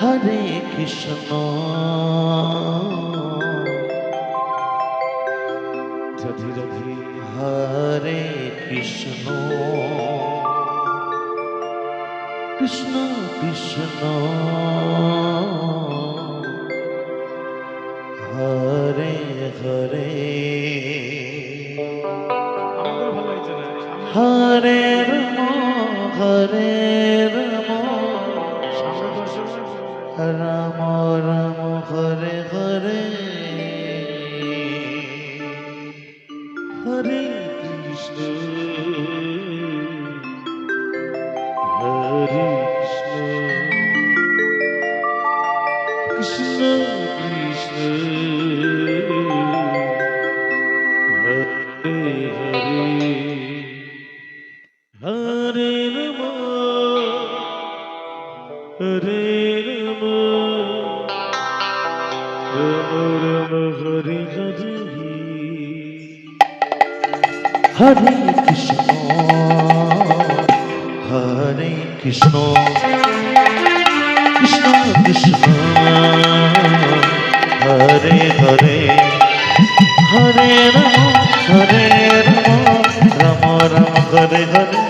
হরে কৃষ্ণ রাধে রাধে হরে কৃষ্ণ কৃষ্ণ কৃষ্ণ হরে হরে আমাদের ভালো লাগছে না হরে হরে সামনে দর্শক রাম রাম হরে হরে হরে কৃষ্ণ হরে কৃষ্ণ কৃষ্ণ কৃষ্ণ হরে হরে হরে রাম হরে রাম রাম রাম হরে হরে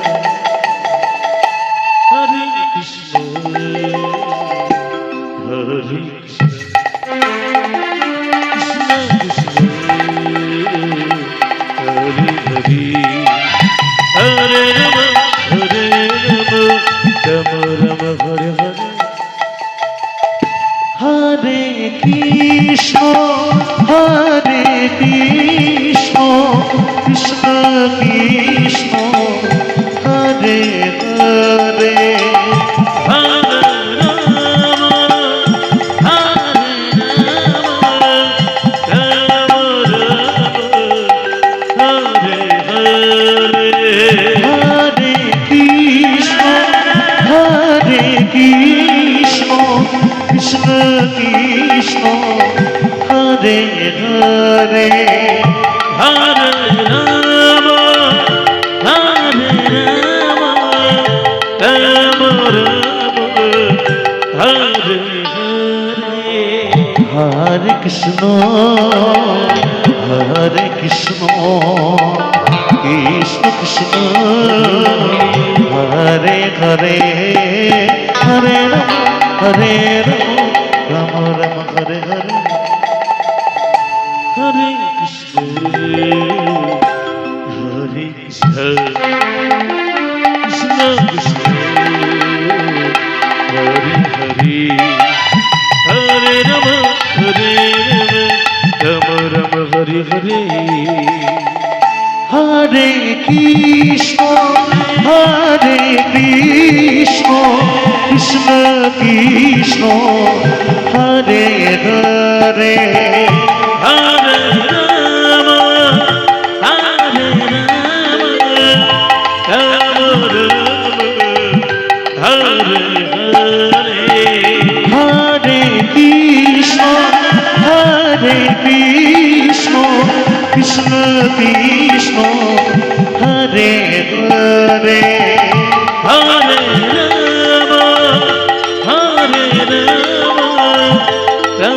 হরে কৃষ্ণ হরে কৃষ্ণ কৃষ্ণ কৃষ্ণ হরে হরে হরে রাম রাম হরে হরে হরে কৃষ্ণ হরে কৃষ্ণ কৃষ্ণ কৃষ্ণ হরে হরে হরে রাম রাম রাম হরে হরে হরে কৃষ্ণ কৃষ্ণ কৃষ্ণ হরে হরে হরে কৃষ্ণ কৃষ্ণ কৃষ্ণ হরে হরে হরে কৃষ্ণ কৃষ্ণ কৃষ্ণ হরে হরে হরে রাম রাম হরে হরে হরে কৃষ্ণ হরে কৃষ্ণ কৃষ্ণ কৃষ্ণ হরে হরে হরে রাম রাম রাম হরে হরে হরে কৃষ্ণ কৃষ্ণ কৃষ্ণ হরে হরে হরে রাম রাম হরে হরে হরে কৃষ্ণ কৃষ্ণ কৃষ্ণ হরে হরে হরে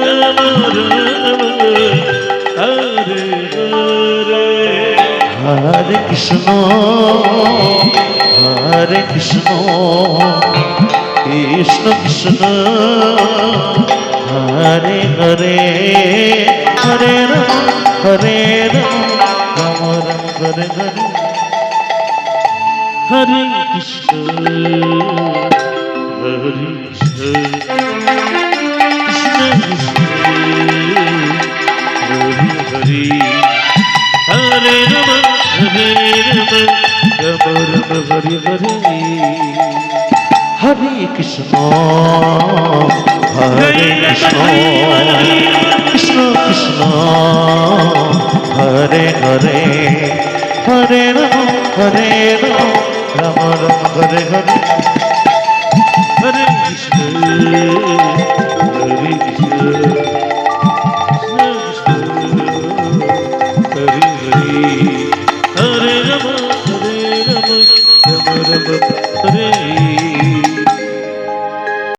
রাম হরে হরে হরে কৃষ্ণ কৃষ্ণ কৃষ্ণ হরে হরে হরে রাম রাম হরে হরে হরে কৃষ্ণ হরে কৃষ্ণ কৃষ্ণ কৃষ্ণ হরে হরে হরে রাম হরে হরে হরে কৃষ্ণ কৃষ্ণ কৃষ্ণ হরে হরে হরে রাম রাম রাম হরে হরে